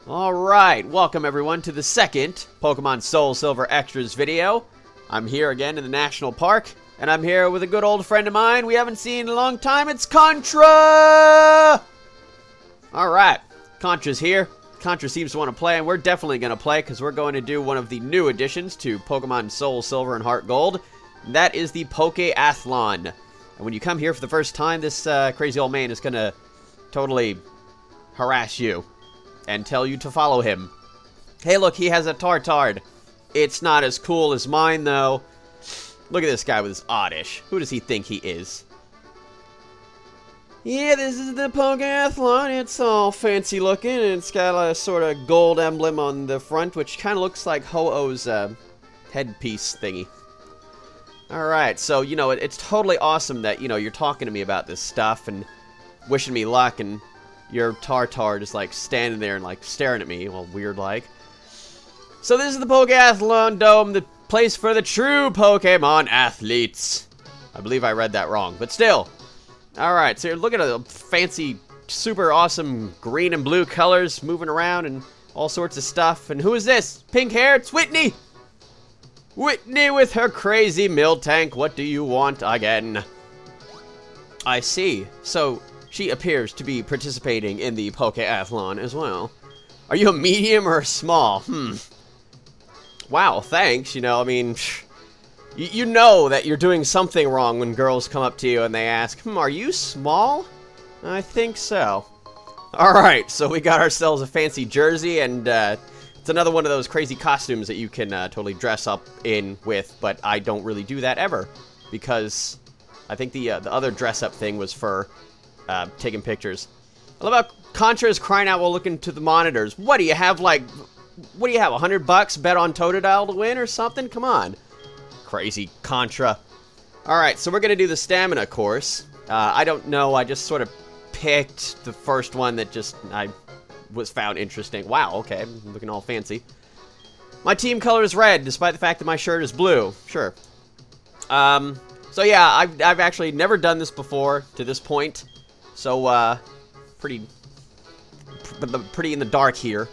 Alright, welcome everyone to the second Pokemon SoulSilver Extras video. I'm here again in the National Park, and I'm here with a good old friend of mine we haven't seen in a long time. It's Contra! Alright, Contra's here. Contra seems to want to play, and we're definitely going to play because we're going to do one of the new additions to Pokemon SoulSilver and HeartGold. That is the Pokéathlon. And when you come here for the first time, this crazy old man is going to totally harass you and tell you to follow him. Hey, look, he has a Tartard. It's not as cool as mine, though. Look at this guy with his oddish. Who does he think he is? Yeah, this is the Pokéathlon. It's all fancy looking, and it's got a sort of gold emblem on the front, which kind of looks like Ho-Oh's headpiece thingy. Alright, so, you know, it's totally awesome that, you know, you're talking to me about this stuff and wishing me luck, and your Tartard is, like, standing there and, like, staring at me, well, weird-like. So this is the Pokéathlon Dome, the place for the true Pokemon athletes. I believe I read that wrong, but still. Alright, so you're looking at the fancy, super awesome green and blue colors moving around and all sorts of stuff. And who is this? Pink hair? It's Whitney! Whitney with her crazy Miltank. What do you want again? I see. So she appears to be participating in the Pokéathlon as well. Are you a medium or a small? Wow, thanks. You know, I mean, you know that you're doing something wrong when girls come up to you and they ask, are you small? I think so. Alright, so we got ourselves a fancy jersey, and it's another one of those crazy costumes that you can totally dress up in with, but I don't really do that ever, because I think the other dress-up thing was for taking pictures. I love how Contra is crying out while looking to the monitors. What do you have, like, what do you have, $100 bet on Totodile to win or something? Come on. Crazy Contra. Alright, so we're going to do the stamina course. I don't know, I just sort of picked the first one that just I was found interesting. Wow, okay, I'm looking all fancy. My team color is red, despite the fact that my shirt is blue. Sure. So yeah, I've actually never done this before to this point. So, pretty in the dark here.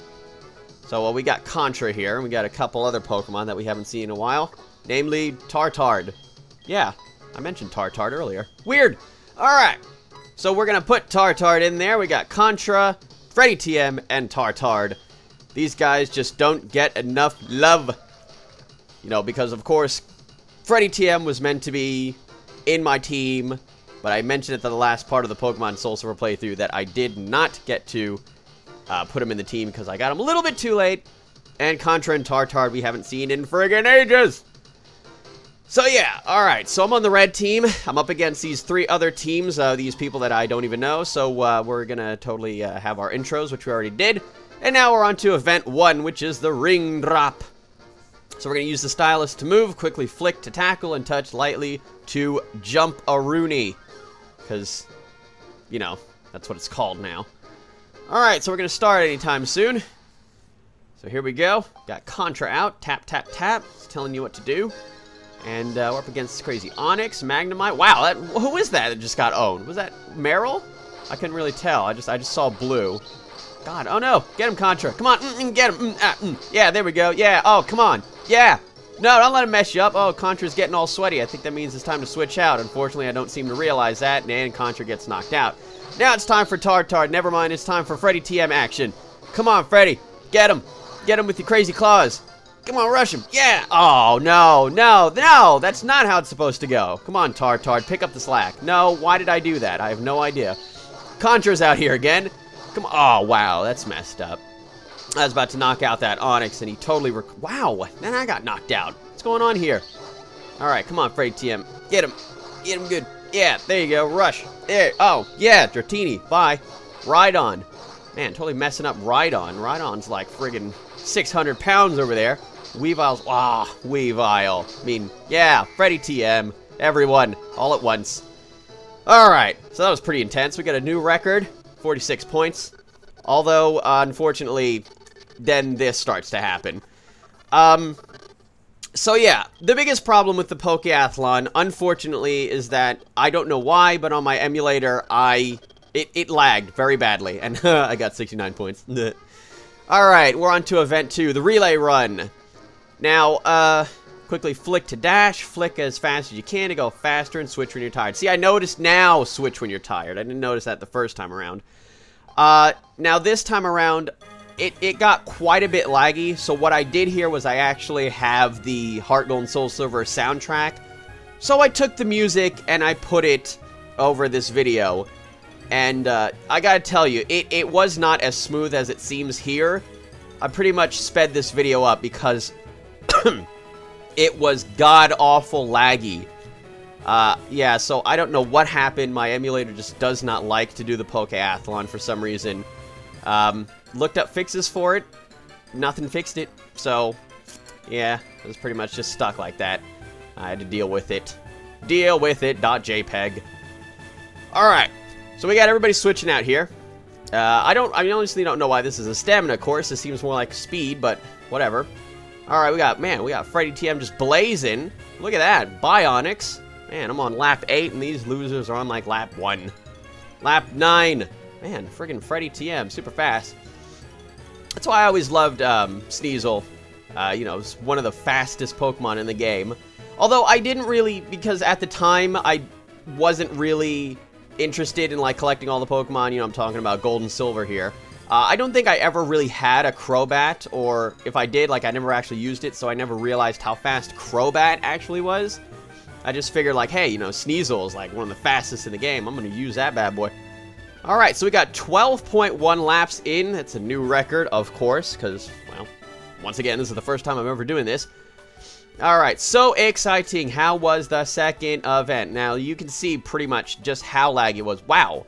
So, we got Contra here, and we got a couple other Pokemon that we haven't seen in a while. Namely, Tartard. Yeah, I mentioned Tartard earlier. Weird! Alright, so we're gonna put Tartard in there. We got Contra, Freddy TM, and Tartard. These guys just don't get enough love. You know, because, of course, Freddy TM was meant to be in my team, but I mentioned at the last part of the Pokemon SoulSilver playthrough that I did not get to put him in the team because I got him a little bit too late. And Contra and Tartard we haven't seen in friggin' ages. So yeah, alright, so I'm on the red team. I'm up against these three other teams, these people that I don't even know. So we're gonna totally have our intros, which we already did. And now we're on to event 1, which is the ring drop. So we're going to use the stylus to move, quickly flick to tackle, and touch lightly to jump a Rooney. Because, you know, that's what it's called now. Alright, so we're going to start anytime soon. So here we go. Got Contra out. Tap, tap, tap. It's telling you what to do. And we're up against this crazy Onix, Magnemite. Wow, who is that just got owned? Was that Meryl? I couldn't really tell. I just saw blue. God, oh no. Get him, Contra. Come on. Get him. Yeah, there we go. Yeah, oh, come on. Yeah. No, don't let him mess you up. Oh, Contra's getting all sweaty. I think that means it's time to switch out. Unfortunately, I don't seem to realize that, and Contra gets knocked out. Now it's time for Tartard. Never mind, it's time for Freddy TM action. Come on, Freddy. Get him. Get him with your crazy claws. Come on, rush him. Yeah. Oh, no, no, no. That's not how it's supposed to go. Come on, Tartard. Pick up the slack. No, why did I do that? I have no idea. Contra's out here again. Come on. Oh, wow. That's messed up. I was about to knock out that Onix, and he totally wow, then I got knocked out. What's going on here? Alright, come on, Freddy TM. Get him. Get him good. Yeah, there you go. Rush. There. Oh, yeah, Dratini. Bye. Rhydon. Man, totally messing up Rhydon. Rhydon's like friggin' 600 pounds over there. Weavile's, Weavile. I mean, yeah, Freddy TM. Everyone, all at once. Alright, so that was pretty intense. We got a new record, 46 points. Although, unfortunately, then this starts to happen. So yeah, the biggest problem with the Pokéathlon, unfortunately, is that I don't know why, but on my emulator, it lagged very badly, and I got 69 points. Alright, we're on to event 2, the relay run. Now, quickly flick to dash, flick as fast as you can to go faster, and switch when you're tired. See, I noticed now switch when you're tired. I didn't notice that the first time around. Now this time around, it got quite a bit laggy, so what I did here was I actually have the HeartGold and SoulSilver soundtrack. So I took the music and I put it over this video. And I gotta tell you, it was not as smooth as it seems here. I pretty much sped this video up because it was god-awful laggy. Yeah, so I don't know what happened. My emulator just does not like to do the Pokéathlon for some reason. Looked up fixes for it. Nothing fixed it. So, yeah, it was pretty much just stuck like that. I had to deal with it. Deal with it. .jpeg. Alright. So we got everybody switching out here. I honestly don't know why this is a stamina course. This seems more like speed, but whatever. Alright, we got Freddy TM just blazing. Look at that. Bionics. Man, I'm on lap 8, and these losers are on, like, lap 1. Lap 9. Man, friggin' Freddy TM. Super fast. That's why I always loved Sneasel. You know, it's one of the fastest Pokemon in the game. Although I didn't really, because at the time, I wasn't really interested in, like, collecting all the Pokemon. You know, I'm talking about Gold and Silver here. I don't think I ever really had a Crobat, or if I did, like, I never actually used it, so I never realized how fast Crobat actually was. I just figured, like, hey, you know, Sneasel is, like, one of the fastest in the game. I'm going to use that bad boy. Alright, so we got 12.1 laps in. That's a new record, of course, because, well, once again, this is the first time I'm ever doing this. Alright, so exciting. How was the second event? Now, you can see pretty much just how laggy it was. Wow.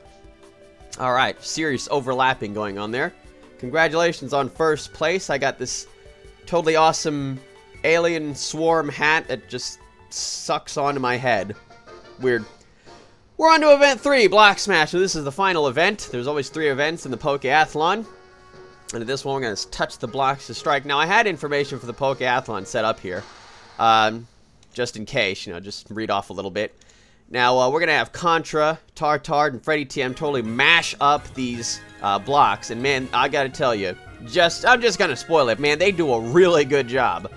Alright, serious overlapping going on there. Congratulations on first place. I got this totally awesome alien swarm hat that just sucks onto my head. Weird. We're on to event 3, Block Smash. So this is the final event. There's always 3 events in the Pokéathlon. And at this one, we're going to touch the blocks to strike. Now, I had information for the Pokéathlon set up here. Just in case, you know, just read off a little bit. Now, we're going to have Contra, Tartard, and Freddy TM totally mash up these blocks. And, man, I got to tell you, I'm just going to spoil it. Man, they do a really good job.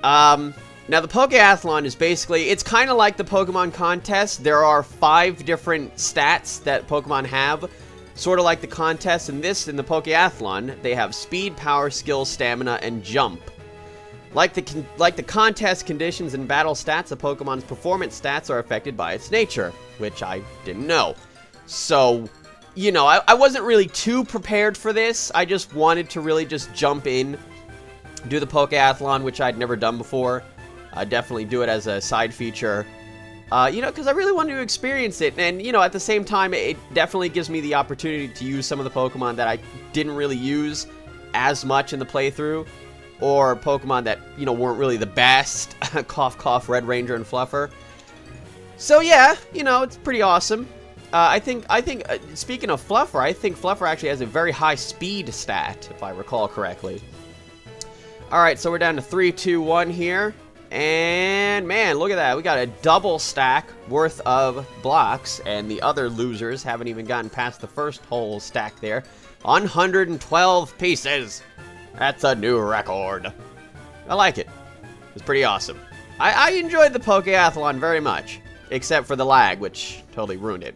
Now, the Pokéathlon is basically, it's kind of like the Pokemon contest. There are 5 different stats that Pokemon have, sort of like the contest. In the Pokéathlon, they have speed, power, skill, stamina, and jump. Like the contest conditions and battle stats, a Pokemon's performance stats are affected by its nature, which I didn't know. So, you know, I wasn't really too prepared for this. I just wanted to really just jump in, do the Pokéathlon, which I'd never done before. Definitely do it as a side feature. You know, because I really wanted to experience it. And, you know, at the same time, it definitely gives me the opportunity to use some of the Pokemon that I didn't really use as much in the playthrough. Or Pokemon that, you know, weren't really the best. Cough, cough, Red Ranger and Fluffer. So, yeah, you know, it's pretty awesome. I think, speaking of Fluffer, I think Fluffer actually has a very high speed stat, if I recall correctly. Alright, so we're down to 3, 2, 1 here. And, man, look at that. We got a double stack worth of blocks. And the other losers haven't even gotten past the first whole stack there. 112 pieces. That's a new record. I like it. It's pretty awesome. I enjoyed the Pokéathlon very much. Except for the lag, which totally ruined it.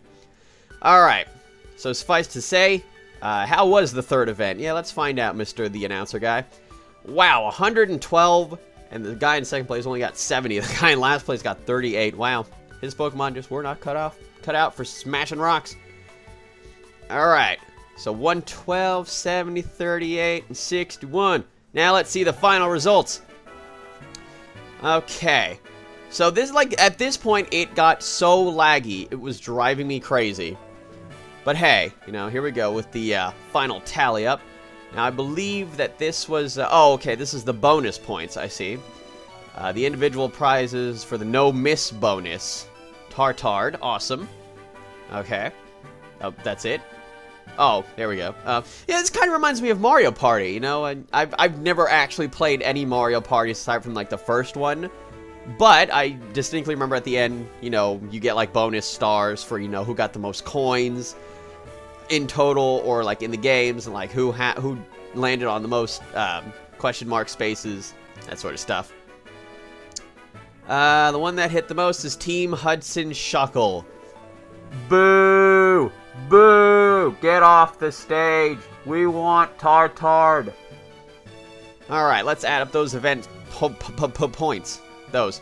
Alright. So, suffice to say, how was the third event? Yeah, let's find out, Mr. the Announcer Guy. Wow, 112... And the guy in second place only got 70. The guy in last place got 38. Wow. His Pokemon just were not cut out for smashing rocks. Alright. So 112, 70, 38, and 61. Now let's see the final results. Okay. So this, like, at this point, it got so laggy. It was driving me crazy. But hey, you know, here we go with the final tally up. Now, I believe that this was... oh, okay, this is the bonus points, I see. The individual prizes for the no-miss bonus. Tartard, awesome. Okay. Oh, that's it. Oh, there we go. Yeah, this kind of reminds me of Mario Party, you know? I've never actually played any Mario Party aside from, like, the first one. But I distinctly remember at the end, you know, you get, like, bonus stars for, you know, who got the most coins in total, or like in the games, and like who landed on the most question mark spaces, that sort of stuff. The one that hit the most is Team Hudson Shuckle. Boo! Boo! Get off the stage! We want Tartard! Alright, let's add up those event points. Those.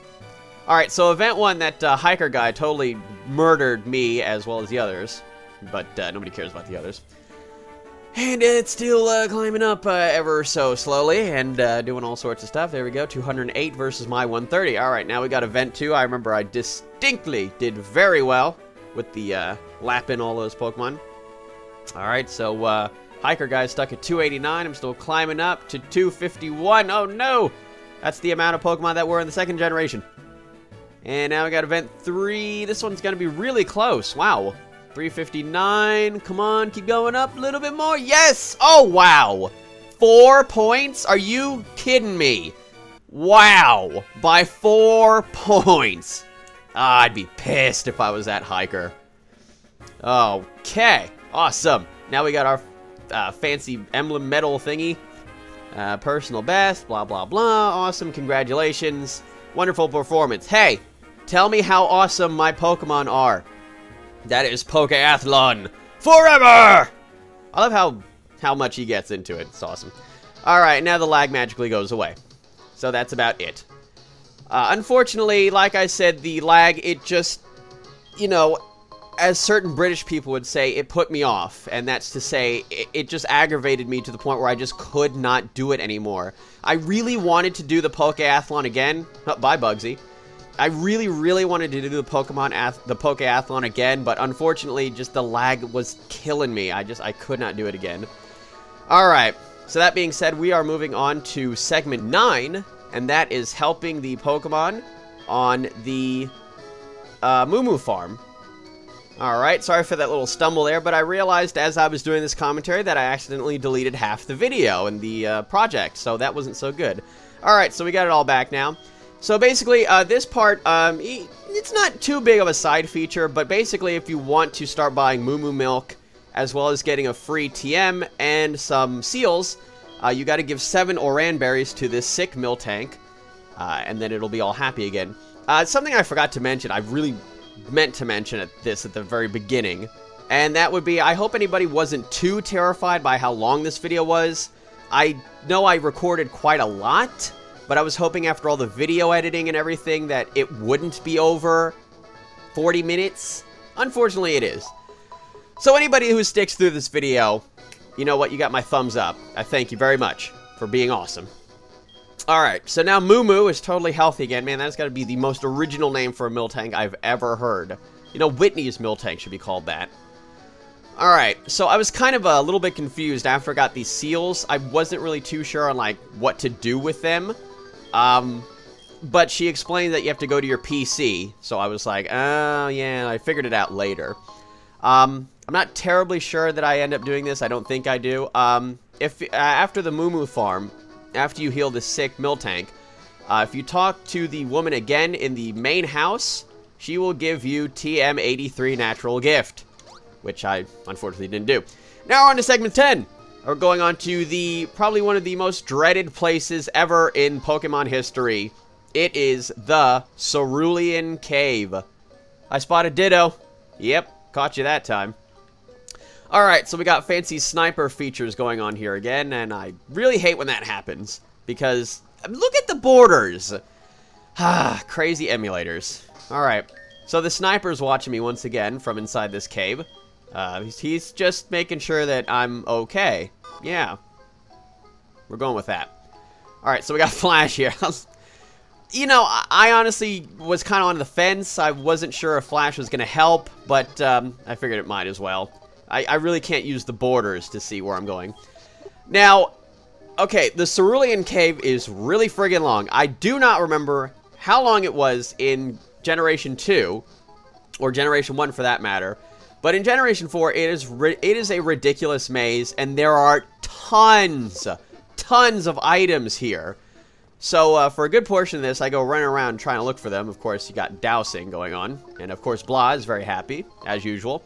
Alright, so event 1, that hiker guy totally murdered me as well as the others. But nobody cares about the others. And it's still climbing up ever so slowly and doing all sorts of stuff. There we go, 208 versus my 130. Alright, now we got event 2. I remember I distinctly did very well with the lapping all those Pokemon. Alright, so hiker guy's stuck at 289. I'm still climbing up to 251. Oh no! That's the amount of Pokemon that were in the second generation. And now we got event 3. This one's going to be really close. Wow. 359. Come on, keep going up a little bit more. Yes! Oh, wow. 4 points? Are you kidding me? Wow. By 4 points. I'd be pissed if I was that hiker. Okay. Awesome. Now we got our fancy emblem medal thingy. Personal best. Blah, blah, blah. Awesome. Congratulations. Wonderful performance. Hey, tell me how awesome my Pokemon are. That is Pokéathlon forever! I love how much he gets into it. It's awesome. Alright, now the lag magically goes away. So that's about it. Unfortunately, like I said, the lag, it just, you know, as certain British people would say, it put me off. And that's to say, it just aggravated me to the point where I just could not do it anymore. I really wanted to do the Pokéathlon again. Oh, bye, Bugsy. I really, really wanted to do the Pokéathlon again, but unfortunately, just the lag was killing me. I could not do it again. Alright, so that being said, we are moving on to segment 9, and that is helping the Pokemon on the Moo Moo Farm. Alright, sorry for that little stumble there, but I realized as I was doing this commentary that I accidentally deleted half the video in the project, so that wasn't so good. Alright, so we got it all back now. So basically, this part, it's not too big of a side feature, but basically if you want to start buying Moo Moo Milk, as well as getting a free TM and some seals, you got to give 7 Oran berries to this sick Miltank, and then it'll be all happy again. Something I forgot to mention, I really meant to mention this at the very beginning, and that would be, I hope anybody wasn't too terrified by how long this video was. I know I recorded quite a lot, but I was hoping after all the video editing and everything that it wouldn't be over 40 minutes. Unfortunately, it is. So anybody who sticks through this video, you know what? You got my thumbs up. I thank you very much for being awesome. Alright, so now Moo Moo is totally healthy again. Man, that's got to be the most original name for a Miltank I've ever heard. You know, Whitney's Miltank should be called that. Alright, so I was kind of a little bit confused after I got these seals. I wasn't really too sure on, like, what to do with them. But she explained that you have to go to your PC, so I was like, oh, yeah, I figured it out later. I'm not terribly sure that I end up doing this. I don't think I do. After the Moo Moo Farm, after you heal the sick Miltank, if you talk to the woman again in the main house, she will give you TM83 Natural Gift, which I unfortunately didn't do. Now we're on to segment 10. We're going on to the, probably one of the most dreaded places ever in Pokemon history. It is the Cerulean Cave. I spotted Ditto. Yep, caught you that time. Alright, so we got fancy sniper features going on here again, and I really hate when that happens, because look at the borders. Crazy emulators. Alright, so the sniper's watching me once again from inside this cave. He's just making sure that I'm okay. Yeah. We're going with that. Alright, so we got Flash here. You know, I honestly was kind of on the fence. I wasn't sure if Flash was going to help, but I figured it might as well. I really can't use the borders to see where I'm going. Now, okay, the Cerulean Cave is really friggin' long. I do not remember how long it was in Generation 2, or Generation 1 for that matter. But in Generation 4, it is a ridiculous maze, and there are tons of items here. So, for a good portion of this, I go running around trying to look for them. Of course, you got dousing going on. And, of course, Blah is very happy, as usual.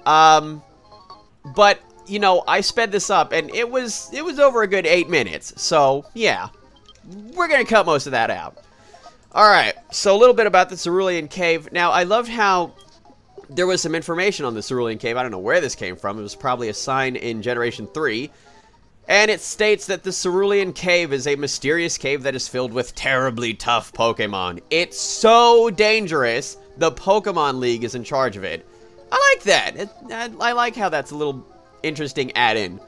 But you know, I sped this up, and it was over a good 8 minutes. So, yeah. We're going to cut most of that out. Alright, so a little bit about the Cerulean Cave. Now, I loved how there was some information on the Cerulean Cave. I don't know where this came from. It was probably a sign in Generation 3. And it states that the Cerulean Cave is a mysterious cave that is filled with terribly tough Pokemon. It's so dangerous, the Pokemon League is in charge of it. I like that. I like how that's a little interesting add-in.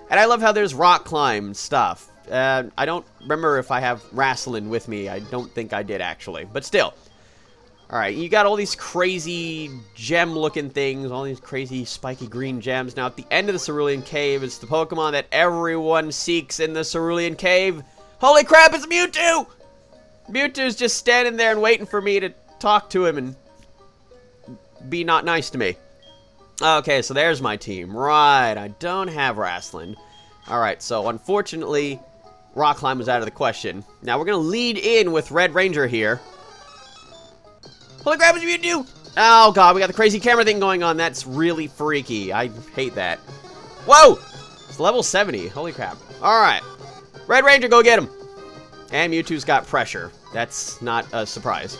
And I love how there's rock climb stuff. I don't remember if I have Wrestling with me. I don't think I did, actually. But still. Alright, you got all these crazy gem-looking things, all these crazy spiky green gems. Now, at the end of the Cerulean Cave, it's the Pokemon that everyone seeks in the Cerulean Cave. Holy crap, it's Mewtwo! Mewtwo's just standing there and waiting for me to talk to him and be not nice to me. Okay, so there's my team. Right, I don't have Wrestling. Alright, so unfortunately, Rock Climb was out of the question. Now, we're going to lead in with Red Ranger here. Holy crap, it's Mewtwo! Oh god, we got the crazy camera thing going on. That's really freaky. I hate that. Whoa! It's level 70. Holy crap. Alright. Red Ranger, go get him! And Mewtwo's got pressure. That's not a surprise.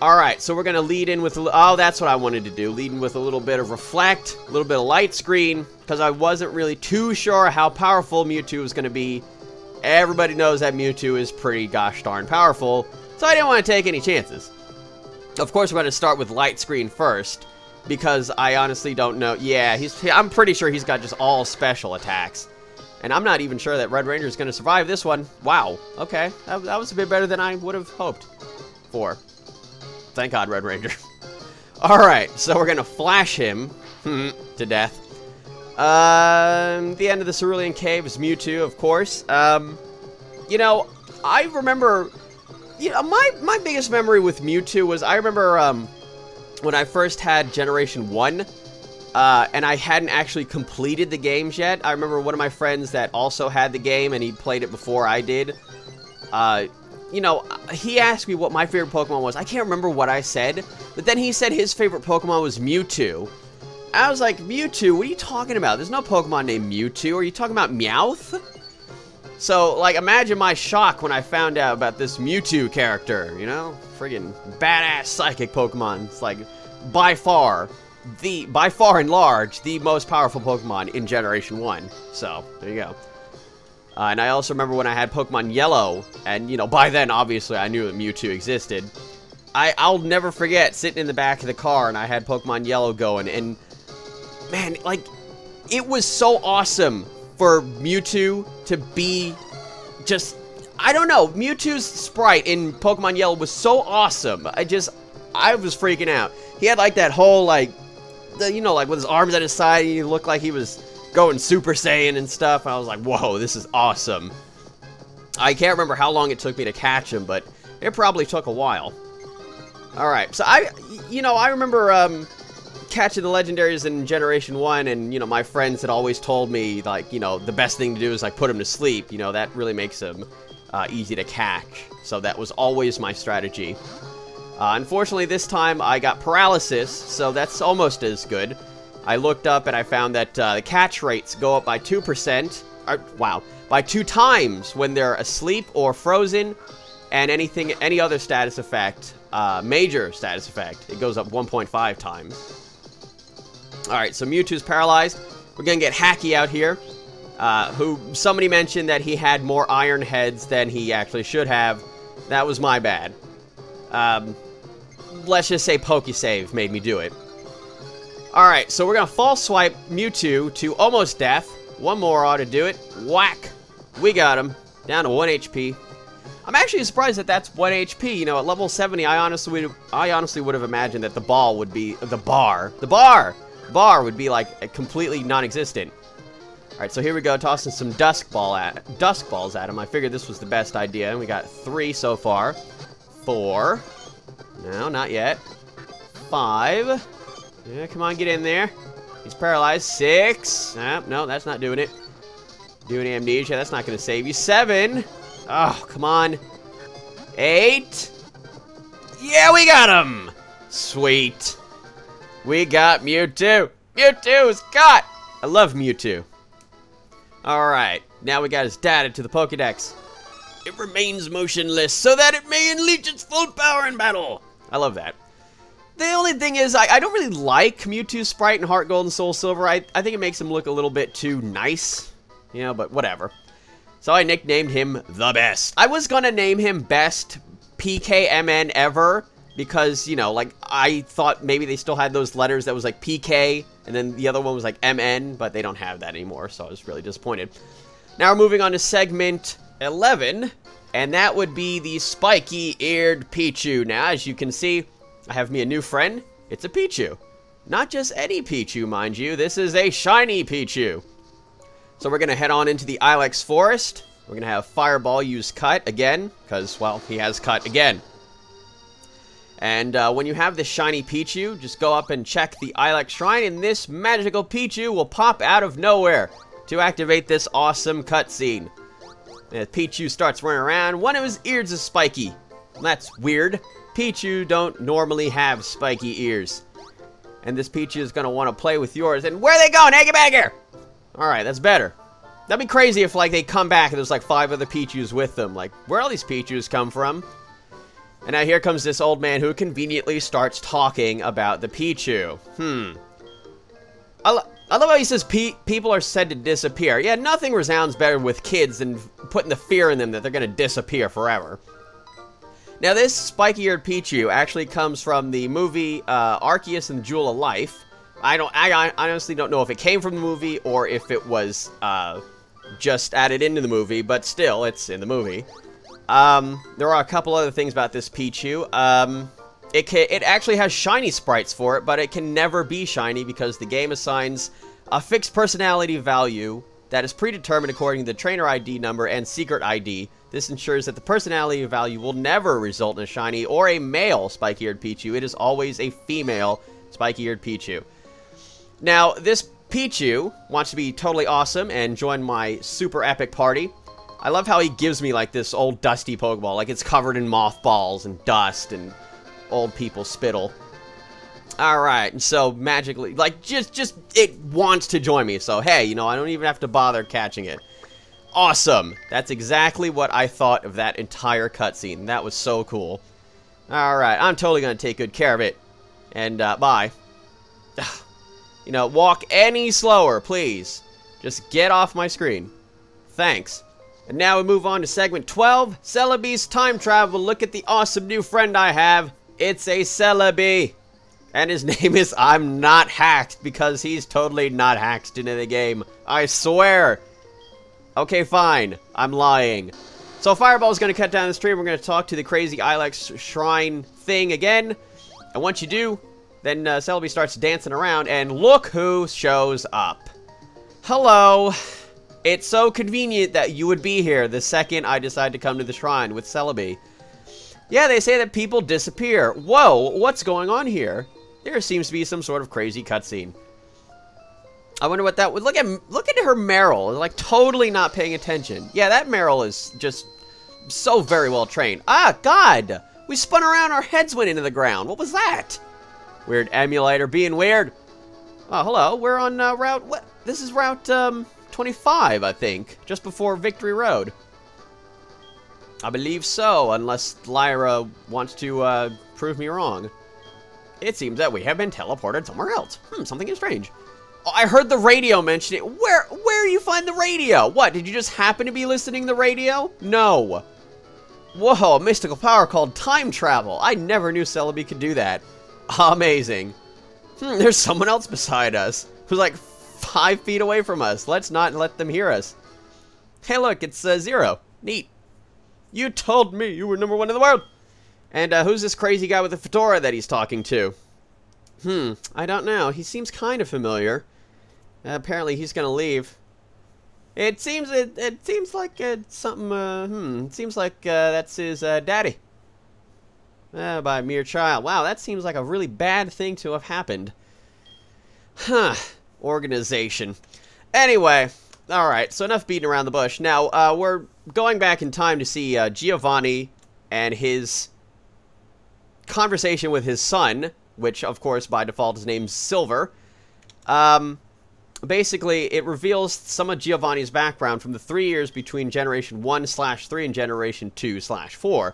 Alright, so we're going to lead in with... Oh, that's what I wanted to do. Lead in with a little bit of Reflect, a little bit of Light Screen, because I wasn't really too sure how powerful Mewtwo was going to be. Everybody knows that Mewtwo is pretty gosh darn powerful, so I didn't want to take any chances. Of course, we're going to start with Light Screen first, because I honestly don't know. Yeah, I'm pretty sure he's got just all special attacks. And I'm not even sure that Red Ranger is going to survive this one. Wow, okay. That was a bit better than I would have hoped for. Thank God, Red Ranger. Alright, so we're going to flash him to death. The end of the Cerulean Cave is Mewtwo, of course. You know, I remember... You know, my biggest memory with Mewtwo was, I remember when I first had Generation 1, and I hadn't actually completed the games yet. I remember one of my friends that also had the game, and he played it before I did. You know, he asked me what my favorite Pokemon was. I can't remember what I said, but then he said his favorite Pokemon was Mewtwo. I was like, Mewtwo? What are you talking about? There's no Pokemon named Mewtwo. Are you talking about Meowth? So, like, imagine my shock when I found out about this Mewtwo character, you know? Friggin' badass psychic Pokemon. It's like, by far and large, the most powerful Pokemon in Generation 1. So, there you go. And I also remember when I had Pokemon Yellow, and, you know, by then, obviously, I knew that Mewtwo existed. I'll never forget sitting in the back of the car, and I had Pokemon Yellow going, and, man, like, it was so awesome for Mewtwo to be just, I don't know, Mewtwo's sprite in Pokemon Yellow was so awesome. I was freaking out. He had like that whole like, you know, like with his arms at his side, he looked like he was going Super Saiyan and stuff. I was like, whoa, this is awesome. I can't remember how long it took me to catch him, but it probably took a while. Alright, so I remember, catching the legendaries in Generation 1, and, you know, my friends had always told me, like, you know, the best thing to do is, like, put them to sleep. You know, that really makes them easy to catch. So that was always my strategy. Unfortunately, this time I got paralysis, so that's almost as good. I looked up and I found that the catch rates go up by 2%. Wow, by 2 times when they're asleep or frozen, and any other status effect, major status effect, it goes up 1.5 times. Alright, so Mewtwo's paralyzed. We're gonna get Hacky out here, who somebody mentioned that he had more iron heads than he actually should have. That was my bad. Let's just say Pokesave made me do it. Alright, so we're gonna false swipe Mewtwo to almost death. One more ought to do it. Whack! We got him. Down to 1 HP. I'm actually surprised that that's 1 HP. You know, at level 70, I honestly would have imagined that the ball would be... The bar would be, like, completely non-existent. Alright, so here we go, tossing some dusk balls at him. I figured this was the best idea, and we got 3 so far. 4. No, not yet. 5. Yeah, come on, get in there. He's paralyzed. 6. No, that's not doing it. Doing amnesia, that's not going to save you. 7. Oh, come on. 8. Yeah, we got him! Sweet. We got Mewtwo. Mewtwo's caught! I love Mewtwo. Alright, now we got his data to the Pokédex. It remains motionless so that it may unleash its full power in battle. I love that. The only thing is, I don't really like Mewtwo's sprite in HeartGold and SoulSilver. I think it makes him look a little bit too nice. You know, but whatever. So I nicknamed him The Best. I was gonna name him Best PKMN Ever. Because, you know, like, I thought maybe they still had those letters that was like PK. And then the other one was like MN. But they don't have that anymore. So I was really disappointed. Now we're moving on to segment 11, and that would be the Spiky Ear Pichu. Now, as you can see, I have me a new friend. It's a Pichu. Not just any Pichu, mind you. This is a shiny Pichu. So we're going to head on into the Ilex Forest. We're going to have Fireball use Cut again, because, well, he has Cut again. And when you have this shiny Pichu, just go up and check the Ilex Shrine, and this magical Pichu will pop out of nowhere to activate this awesome cutscene. As Pichu starts running around, one of his ears is spiky. That's weird. Pichu don't normally have spiky ears. And this Pichu is going to want to play with yours. And where are they going? Hey, get back here! Alright, that's better. That'd be crazy if, like, they come back and there's, like, 5 other Pichus with them. Like, where all these Pichus come from? And now here comes this old man who conveniently starts talking about the Pichu. I love how he says people are said to disappear. Yeah, nothing resounds better with kids than putting the fear in them that they're going to disappear forever. Now, this spiky-eared Pichu actually comes from the movie Arceus and the Jewel of Life. I honestly don't know if it came from the movie or if it was just added into the movie, but still, it's in the movie. There are a couple other things about this Pichu. It actually has shiny sprites for it, but it can never be shiny because the game assigns a fixed personality value that is predetermined according to the trainer ID number and secret ID. This ensures that the personality value will never result in a shiny or a male spiky-eared Pichu. It is always a female spiky-eared Pichu. Now, this Pichu wants to be totally awesome and join my super epic party. I love how he gives me, like, this old dusty Pokeball. Like, it's covered in mothballs and dust and old people's spittle. Alright, and so magically, like, just it wants to join me. So, hey, you know, I don't even have to bother catching it. Awesome. That's exactly what I thought of that entire cutscene. That was so cool. Alright, I'm totally going to take good care of it. And, bye. You know, walk any slower, please. Just get off my screen. Thanks. And now we move on to segment 12, Celebi's time travel. Look at the awesome new friend I have. It's a Celebi. And his name is I'm Not Hacked, because he's totally not hacked into the game. I swear. Okay, fine. I'm lying. So Fireball's going to cut down the stream. We're going to talk to the crazy Ilex Shrine thing again. And once you do, then Celebi starts dancing around, and look who shows up. Hello. It's so convenient that you would be here the second I decide to come to the shrine with Celebi. Yeah, they say that people disappear. Whoa, what's going on here? There seems to be some sort of crazy cutscene. I wonder what that would... Look at her Meryl. Like, totally not paying attention. Yeah, that Meryl is just so very well trained. Ah, God! We spun around, our heads went into the ground. What was that? Weird emulator being weird. Oh, hello. We're on route... What? This is route 25, I think. Just before Victory Road. I believe so, unless Lyra wants to prove me wrong. It seems that we have been teleported somewhere else. Something is strange. Oh, I heard the radio mention it. Where you find the radio? What, did you just happen to be listening to the radio? No. Whoa, a mystical power called time travel. I never knew Celebi could do that. Amazing. There's someone else beside us who's like 5 feet away from us. Let's not let them hear us. Hey, look, it's Zero. Neat. You told me you were #1 in the world. And who's this crazy guy with the fedora that he's talking to? I don't know. He seems kind of familiar. Apparently he's gonna leave. It seems like something. It seems like that's his daddy. By a mere child. Wow, that seems like a really bad thing to have happened. Huh. Organization. Anyway, alright, so enough beating around the bush. Now, we're going back in time to see Giovanni and his conversation with his son, which, of course, by default is named Silver. basically, it reveals some of Giovanni's background from the 3 years between Generation 1/3 and Generation 2/4.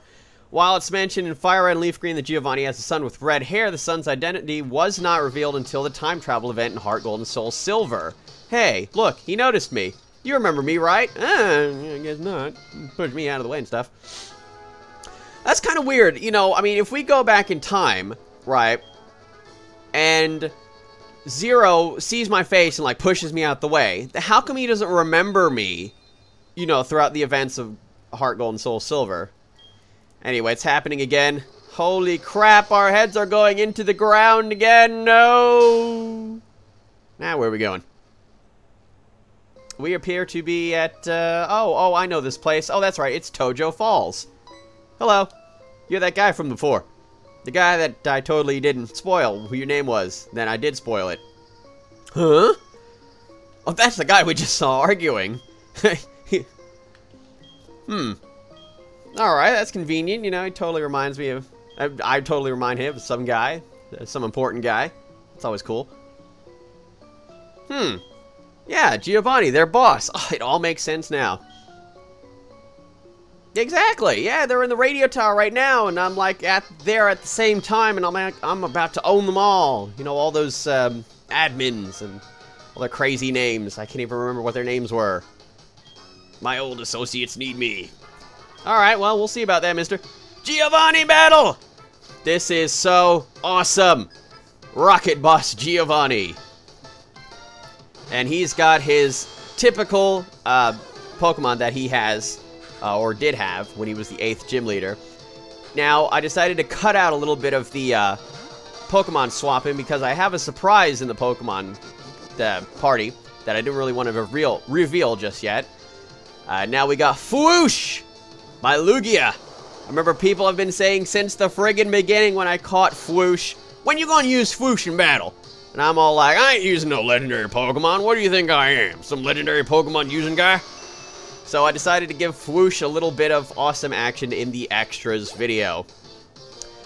While it's mentioned in Fire Red and Leaf Green that Giovanni has a son with red hair, the son's identity was not revealed until the time travel event in HeartGold and SoulSilver. Hey, look, he noticed me. You remember me, right? I guess not. Push me out of the way and stuff. That's kind of weird. You know, I mean, if we go back in time, right, and Zero sees my face and, like, pushes me out the way, how come he doesn't remember me, you know, throughout the events of HeartGold and SoulSilver? Anyway, it's happening again. Holy crap, our heads are going into the ground again. No! Now, where are we going? We appear to be at, oh, I know this place. Oh, that's right, it's Tojo Falls. Hello. You're that guy from before. The guy that I totally didn't spoil who your name was. Then I did spoil it. Huh? Oh, that's the guy we just saw arguing. Alright, that's convenient. You know, he totally reminds me of... I totally remind him of some guy. Some important guy. It's always cool. Yeah, Giovanni, their boss. Oh, it all makes sense now. Exactly. Yeah, they're in the radio tower right now, and I'm like there at the same time, and I'm about to own them all. You know, all those admins and all their crazy names. I can't even remember what their names were. My old associates need me. All right, well, we'll see about that, mister. Giovanni battle. This is so awesome. Rocket Boss Giovanni. And he's got his typical Pokemon that he has, or did have, when he was the 8th gym leader. Now, I decided to cut out a little bit of the Pokemon swapping because I have a surprise in the Pokemon party that I didn't really want to reveal just yet. Now we got Fwoosh by Lugia. I remember people have been saying since the friggin' beginning when I caught Fwoosh, when you gonna use Fwoosh in battle? And I'm all like, I ain't using no legendary Pokemon. What do you think I am? Some legendary Pokemon using guy? So I decided to give Fwoosh a little bit of awesome action in the extras video.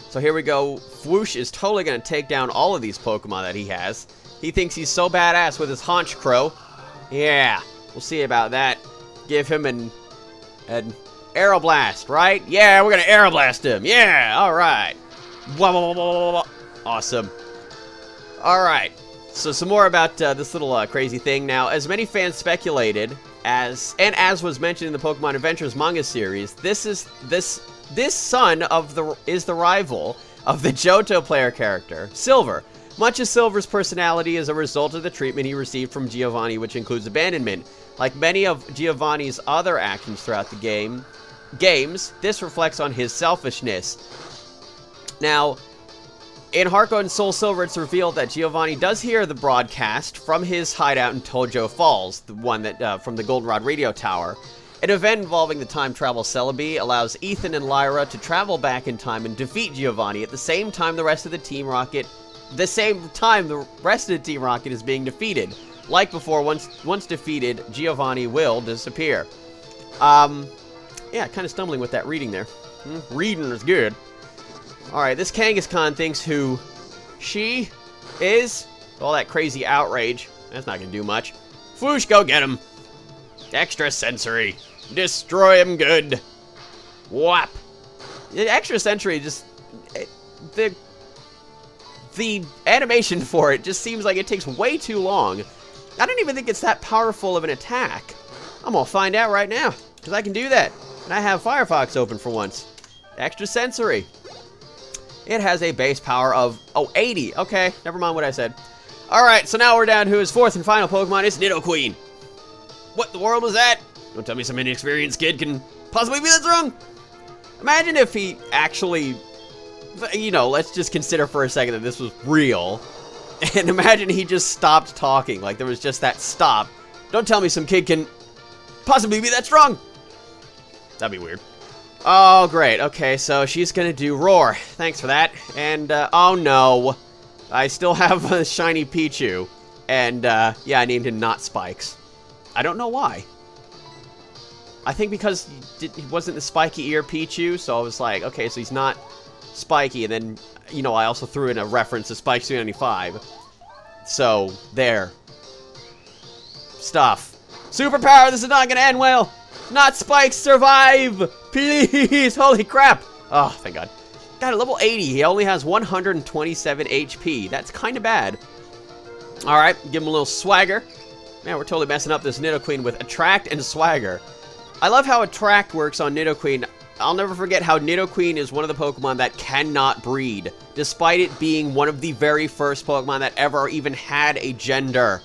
So here we go. Fwoosh is totally going to take down all of these Pokemon that he has. He thinks he's so badass with his Haunch Crow. Yeah, we'll see about that. Give him an Aeroblast, right? Yeah, we're going to Aeroblast him. Yeah, all right. Blah, blah, blah, blah, blah. Awesome. All right. So some more about this little crazy thing. Now, as many fans speculated, as was mentioned in the Pokemon Adventures manga series, this son is the rival of the Johto player character, Silver. Much of Silver's personality is a result of the treatment he received from Giovanni, which includes abandonment. Like many of Giovanni's other actions throughout the games, this reflects on his selfishness. Now, in HeartGold and SoulSilver, it's revealed that Giovanni does hear the broadcast from his hideout in Tojo Falls, the one that from the Goldenrod radio tower. An event involving the time travel Celebi allows Ethan and Lyra to travel back in time and defeat Giovanni at the same time the rest of the Team Rocket. Is being defeated. Like before, once defeated, Giovanni will disappear. Yeah, kind of stumbling with that reading there. Reading is good. Alright, this Kangaskhan thinks who she is. All that crazy outrage. That's not gonna do much. Fwoosh, go get him. Extra sensory. Destroy him good. Whap. The extra sensory just... The animation for it just seems like it takes way too long. I don't even think it's that powerful of an attack. I'm gonna find out right now, because I can do that. And I have Firefox open for once. Extra sensory. It has a base power of, 80. Okay, never mind what I said. Alright, so now we're down to his 4th and final Pokemon. It's Nidoqueen. What the world was that? Don't tell me some inexperienced kid can possibly be this wrong. Imagine if he actually, you know, let's just consider for a second that this was real. And imagine he just stopped talking. Like there was just that stop. Don't tell me some kid can possibly be that strong. That'd be weird. Oh, great. Okay, so she's gonna do Roar. Thanks for that. And, oh no. I still have a shiny Pichu. And, yeah, I named him Not Spikes. I don't know why. I think because he wasn't the Spiky Ear Pichu, so I was like, okay, so he's not Spiky. And then, you know, I also threw in a reference to Spike 395. So, there. stuff. Superpower, this is not gonna end well. Not Spike, survive! Please! Holy crap! Oh, thank God. God, at level 80, he only has 127 HP. That's kind of bad. Alright, give him a little swagger. Man, we're totally messing up this Nidoqueen with Attract and Swagger. I love how Attract works on Nidoqueen. I'll never forget how Nidoqueen is one of the Pokemon that cannot breed, despite it being one of the very first Pokemon that ever even had a gender.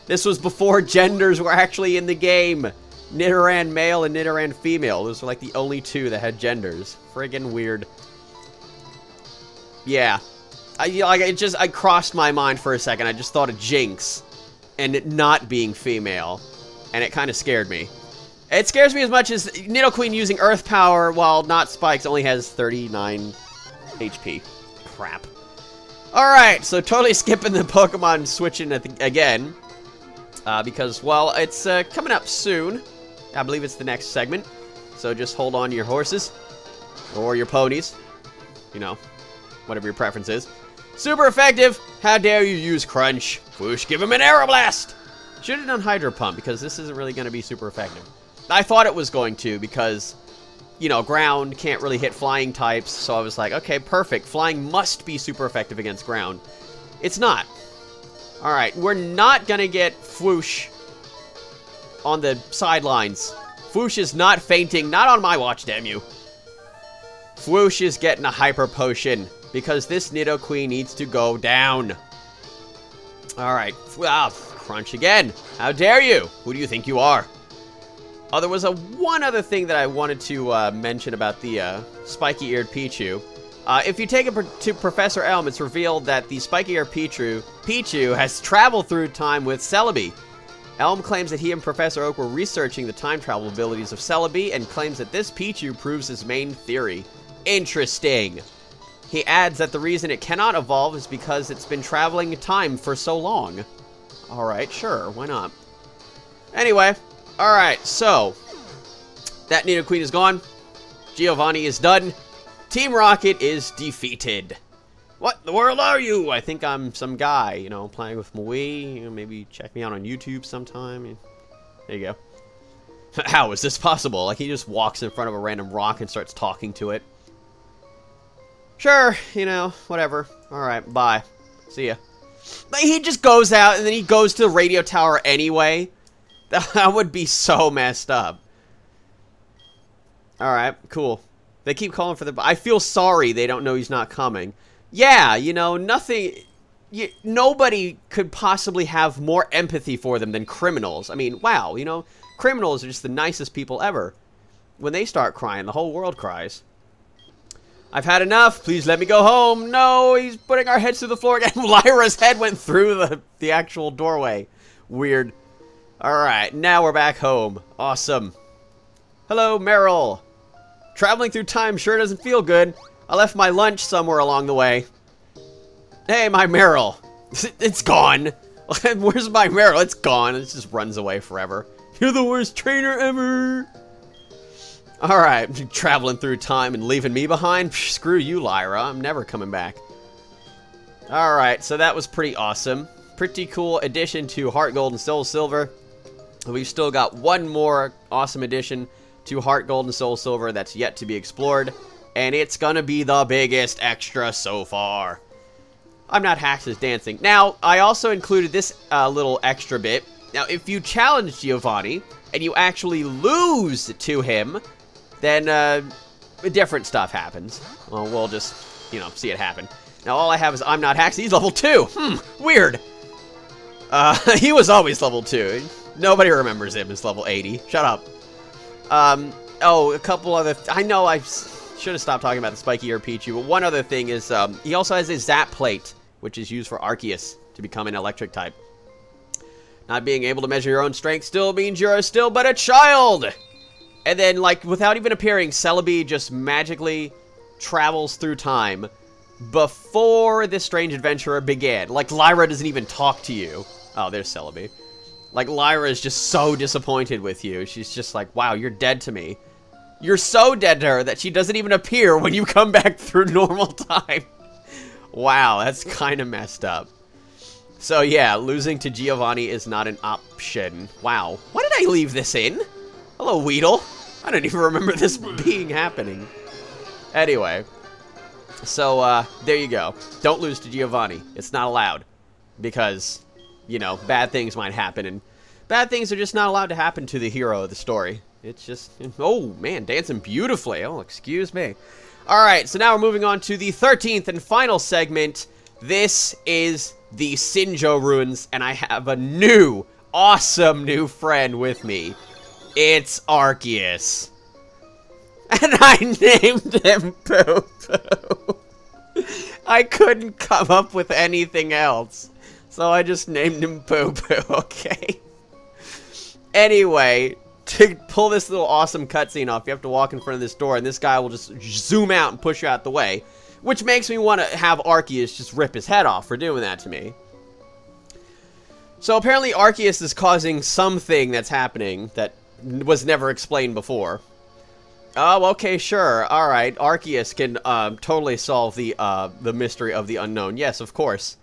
This was before genders were actually in the game. Nidoran male and Nidoran female. Those were like the only two that had genders. Friggin' weird. Yeah. I crossed my mind for a second. I just thought of Jinx and it not being female. And it kind of scared me. It scares me as much as Nidoqueen using Earth Power while not Spikes only has 39 HP. Crap. Alright, so totally skipping the Pokemon switching again. Because, well, it's coming up soon. I believe it's the next segment. So just hold on to your horses. Or your ponies. You know, whatever your preference is. Super effective! How dare you use Crunch? Whoosh, give him an Aeroblast! Should have done Hydro Pump, because this isn't really going to be super effective. I thought it was going to, because, you know, ground can't really hit flying types. So I was like, okay, perfect. Flying must be super effective against ground. It's not. Alright, we're not going to get Whoosh on the sidelines. Whoosh is not fainting. Not on my watch, damn you. Whoosh is getting a Hyper Potion because this Nidoqueen needs to go down. Alright. Crunch again. How dare you? Who do you think you are? Oh, there was one other thing that I wanted to mention about the Spiky Ear Pichu. If you take it to Professor Elm, it's revealed that the Spiky Ear Pichu has traveled through time with Celebi. Elm claims that he and Professor Oak were researching the time travel abilities of Celebi and claims that this Pichu proves his main theory. Interesting. He adds that the reason it cannot evolve is because it's been traveling time for so long. Alright, sure, why not? Anyway, alright, so that Nidoqueen is gone. Giovanni is done. Team Rocket is defeated. What in the world are you? I think I'm some guy, you know, playing with Maui. You know, maybe check me out on YouTube sometime. There you go. How is this possible? Like, he just walks in front of a random rock and starts talking to it. Sure, you know, whatever. Alright, bye. See ya. Like, he just goes out and then he goes to the radio tower anyway. That would be so messed up. Alright, cool. They keep calling for the... I feel sorry they don't know he's not coming. Yeah, you know, nobody could possibly have more empathy for them than criminals. I mean, wow, you know, criminals are just the nicest people ever. When they start crying, the whole world cries. I've had enough. Please let me go home. No, he's putting our heads through the floor again. Lyra's head went through the actual doorway. Weird. Alright, now we're back home. Awesome. Hello, Meryl. Traveling through time sure doesn't feel good. I left my lunch somewhere along the way. Hey, my Meryl. It's gone. Where's my Meryl? It's gone. It just runs away forever. You're the worst trainer ever. Alright, traveling through time and leaving me behind? Psh, screw you, Lyra. I'm never coming back. Alright, so that was pretty awesome. Pretty cool addition to HeartGold and SoulSilver. We've still got one more awesome addition to HeartGold and SoulSilver that's yet to be explored. And it's gonna be the biggest extra so far. I'm not Hax's dancing. Now, I also included this little extra bit. Now, if you challenge Giovanni, and you actually lose to him, then different stuff happens. Well, we'll just, you know, see it happen. Now, all I have is I'm not Hax. He's level 2. Weird. He was always level 2. Nobody remembers him as level 80. Shut up. Oh, a couple other... I know I should have stopped talking about the Spiky Ear Pichu, but one other thing is he also has a Zap Plate, which is used for Arceus to become an electric type. Not being able to measure your own strength still means you're still but a child! And then, like, without even appearing, Celebi just magically travels through time before this strange adventure began. Like, Lyra doesn't even talk to you. Oh, there's Celebi. Like, Lyra is just so disappointed with you. She's just like, wow, you're dead to me. You're so dead to her that she doesn't even appear when you come back through normal time. Wow, that's kind of messed up. So yeah, losing to Giovanni is not an option. Wow. Why did I leave this in? Hello, Weedle. I don't even remember this being happening. Anyway. So, there you go. Don't lose to Giovanni. It's not allowed. Because, you know, bad things might happen. And bad things are just not allowed to happen to the hero of the story. It's just... Oh, man, dancing beautifully. Oh, excuse me. Alright, so now we're moving on to the 13th and final segment. This is the Sinjoh Ruins, and I have a new, awesome new friend with me. It's Arceus. And I named him Poo-Poo. I couldn't come up with anything else. So I just named him Poo-Poo, okay? Anyway, to pull this little awesome cutscene off, you have to walk in front of this door, and this guy will just zoom out and push you out the way. Which makes me want to have Arceus just rip his head off for doing that to me. So apparently Arceus is causing something that's happening that was never explained before. Oh, okay, sure. Alright, Arceus can totally solve the mystery of the unknown. Yes, of course.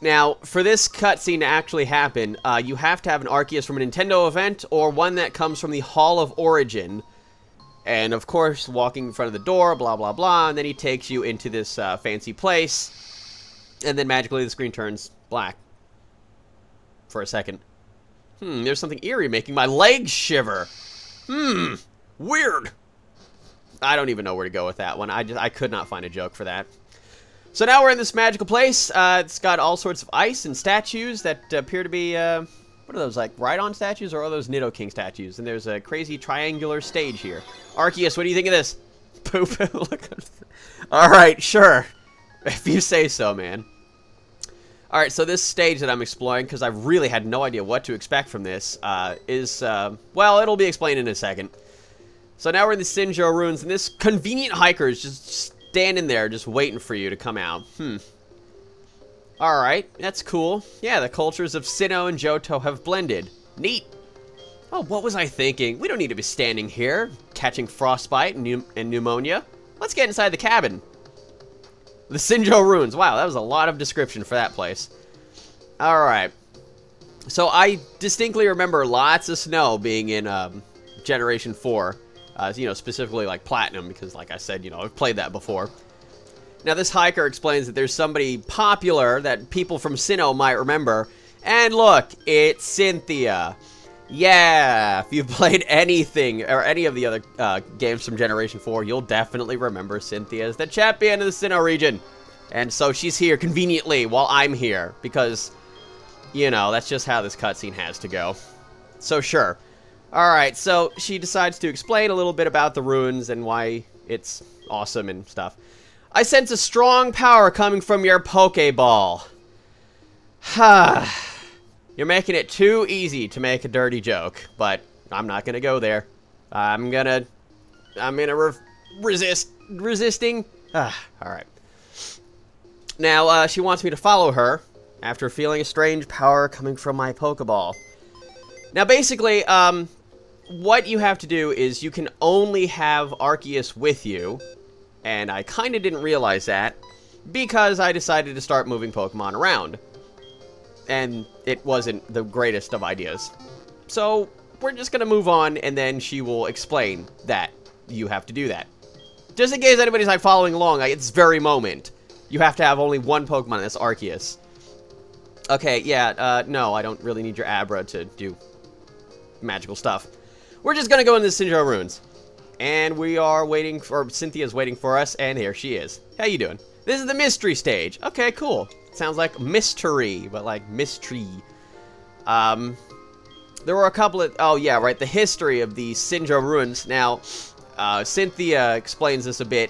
Now, for this cutscene to actually happen, you have to have an Arceus from a Nintendo event or one that comes from the Hall of Origin. And, of course, walking in front of the door, blah, blah, blah, and then he takes you into this fancy place. And then magically the screen turns black. For a second. There's something eerie making my legs shiver. Weird. I don't even know where to go with that one. I could not find a joke for that. So now we're in this magical place. It's got all sorts of ice and statues that appear to be, what are those, like Rhydon statues, or are those Nidoking statues? And there's a crazy triangular stage here. Arceus, what do you think of this? Poo-Poo, look. Alright, sure. If you say so, man. Alright, so this stage that I'm exploring, because I really had no idea what to expect from this, is, well, it'll be explained in a second. So now we're in the Sinjoh Ruins, and this convenient hiker is just standing there, just waiting for you to come out. Alright, that's cool. Yeah, the cultures of Sinnoh and Johto have blended. Neat. Oh, what was I thinking? We don't need to be standing here, catching frostbite and pneumonia. Let's get inside the cabin. The Sinjoh Ruins. Wow, that was a lot of description for that place. Alright. So I distinctly remember lots of snow being in Generation 4. You know, specifically like Platinum, because like I said, you know, I've played that before. Now this hiker explains that there's somebody popular that people from Sinnoh might remember. And look, it's Cynthia. Yeah, if you've played anything, or any of the other games from Generation 4, you'll definitely remember Cynthia as the champion of the Sinnoh region. And so she's here conveniently while I'm here, because, you know, that's just how this cutscene has to go. So sure. Alright, so she decides to explain a little bit about the ruins and why it's awesome and stuff. I sense a strong power coming from your Pokeball. Ha. You're making it too easy to make a dirty joke, but I'm not gonna go there. I'm gonna resisting. Alright. Now, she wants me to follow her after feeling a strange power coming from my Pokeball. Now, basically, what you have to do is you can only have Arceus with you, and I kind of didn't realize that because I decided to start moving Pokemon around. And it wasn't the greatest of ideas. So, we're just going to move on, and then she will explain that you have to do that. Just in case anybody's like following along, like, it's very moment. You have to have only one Pokemon, that's Arceus. Okay, yeah, no, I don't really need your Abra to do magical stuff. We're just going to go into the Sinjoh Ruins. And we are waiting for, Cynthia's waiting for us, and here she is. How you doing? This is the mystery stage. Okay, cool. Sounds like mystery, but like mystery. There were a couple of... Oh, yeah, right. The history of the Sinjoh Ruins. Now, Cynthia explains this a bit.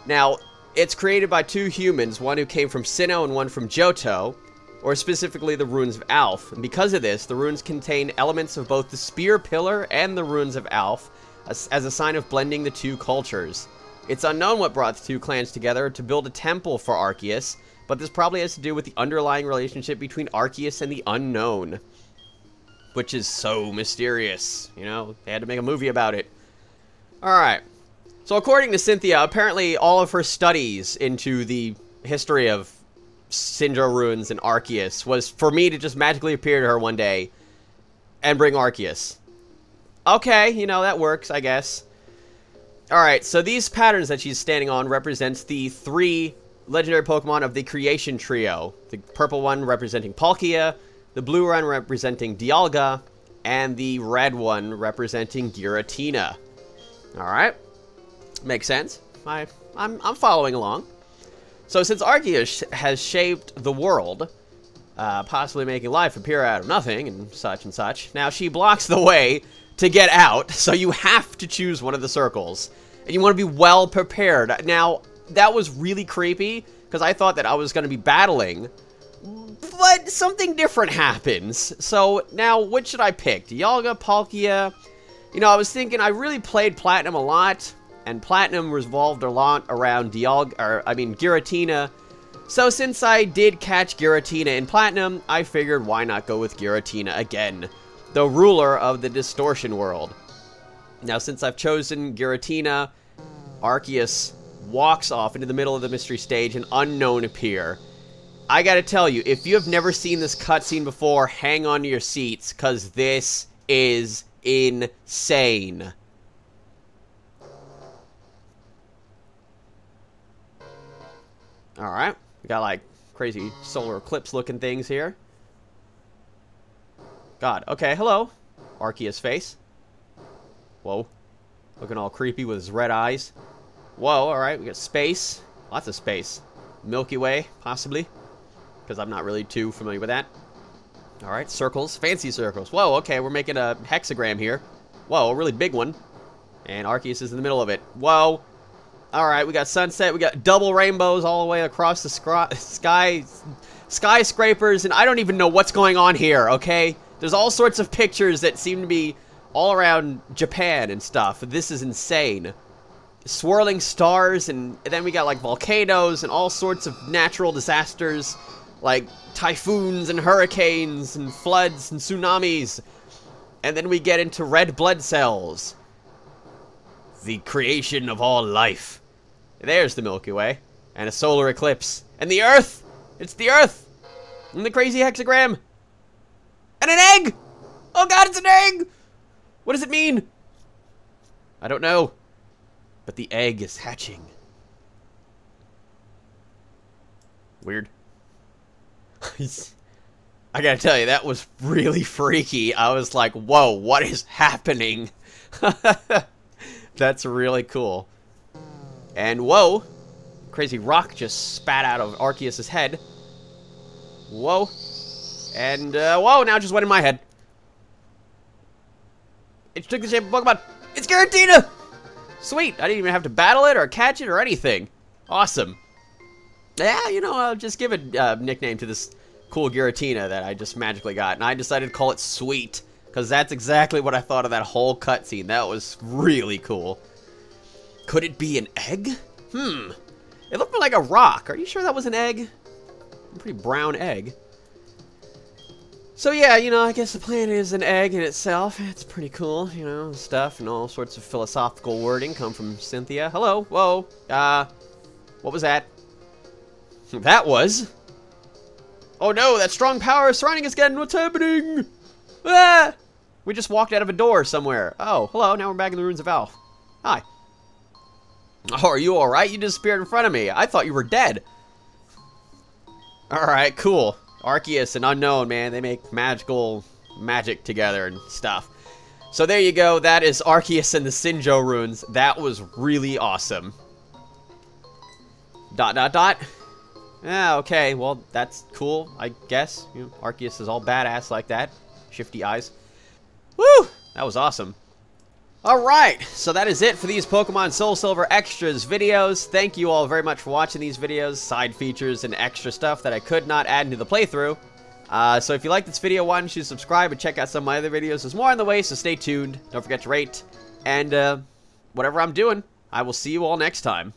Now, it's created by two humans, one who came from Sinnoh and one from Johto, or specifically the Ruins of Alph. And because of this, the ruins contain elements of both the Spear Pillar and the Ruins of Alph, as a sign of blending the two cultures. It's unknown what brought the two clans together to build a temple for Arceus, but this probably has to do with the underlying relationship between Arceus and the unknown. Which is so mysterious. You know, they had to make a movie about it. Alright. So according to Cynthia, apparently all of her studies into the history of Sinjoh Ruins and Arceus was for me to just magically appear to her one day and bring Arceus. Okay, you know, that works, I guess. Alright, so these patterns that she's standing on represents the 3 legendary Pokemon of the Creation Trio. The purple one representing Palkia, the blue one representing Dialga, and the red one representing Giratina. Alright, makes sense. I'm following along. So since Arceus has shaped the world, possibly making life appear out of nothing and such, now she blocks the way to get out, so you have to choose one of the circles. And you want to be well prepared. Now, that was really creepy, because I thought that I was going to be battling, but something different happens. So, now, what should I pick? Dialga, Palkia? You know, I was thinking, I really played Platinum a lot, and Platinum revolved a lot around Giratina. So, since I did catch Giratina in Platinum, I figured why not go with Giratina again, the ruler of the Distortion world. Now, since I've chosen Giratina, Arceus walks off into the middle of the mystery stage and unknown appear. I gotta tell you, if you have never seen this cutscene before, hang on to your seats, because this is insane. Alright, we got like crazy solar eclipse looking things here. God, okay, hello. Arceus face. Whoa. Looking all creepy with his red eyes. Whoa, alright, we got space. Lots of space. Milky Way, possibly. Because I'm not really too familiar with that. Alright, circles. Fancy circles. Whoa, okay, we're making a hexagram here. Whoa, a really big one. And Arceus is in the middle of it. Whoa. Alright, we got sunset. We got double rainbows all the way across the sky. Skyscrapers, and I don't even know what's going on here, okay? There's all sorts of pictures that seem to be all around Japan and stuff. This is insane. Swirling stars, and then we got like volcanoes and all sorts of natural disasters, like typhoons and hurricanes and floods and tsunamis. And then we get into red blood cells. The creation of all life. There's the Milky Way. And a solar eclipse. And the Earth! It's the Earth! And the crazy hexagram! And an egg! Oh god, it's an egg! What does it mean? I don't know. But the egg is hatching. Weird. I gotta tell you, that was really freaky. I was like, whoa, what is happening? That's really cool. And whoa, crazy rock just spat out of Arceus' head. Whoa. And, whoa, now it just went in my head. It took the shape of a Pokemon. It's Giratina! Sweet, I didn't even have to battle it or catch it or anything. Awesome. Yeah, you know, I'll just give a nickname to this cool Giratina that I just magically got. And I decided to call it Sweet, because that's exactly what I thought of that whole cutscene. That was really cool. Could it be an egg? It looked like a rock. Are you sure that was an egg? A pretty brown egg. So yeah, you know, I guess the planet is an egg in itself. It's pretty cool, you know, stuff and all sorts of philosophical wording come from Cynthia. Hello, whoa, what was that? That was? Oh no, that strong power is surrounding us again. What's happening? Ah! We just walked out of a door somewhere. Oh, hello, now we're back in the ruins of Alph. Hi. Oh, are you alright? You disappeared in front of me. I thought you were dead. Alright, cool. Arceus and Unknown, man, they make magic together and stuff. So there you go, that is Arceus and the Sinjoh Ruins. That was really awesome. ... Yeah, okay, well, that's cool, I guess. You know, Arceus is all badass like that. Shifty eyes. Woo! That was awesome. Alright, so that is it for these Pokemon SoulSilver Extras videos. Thank you all very much for watching these videos, side features, and extra stuff that I could not add into the playthrough. So if you like this video, why don't you subscribe and check out some of my other videos. There's more on the way, so stay tuned. Don't forget to rate. And whatever I'm doing, I will see you all next time.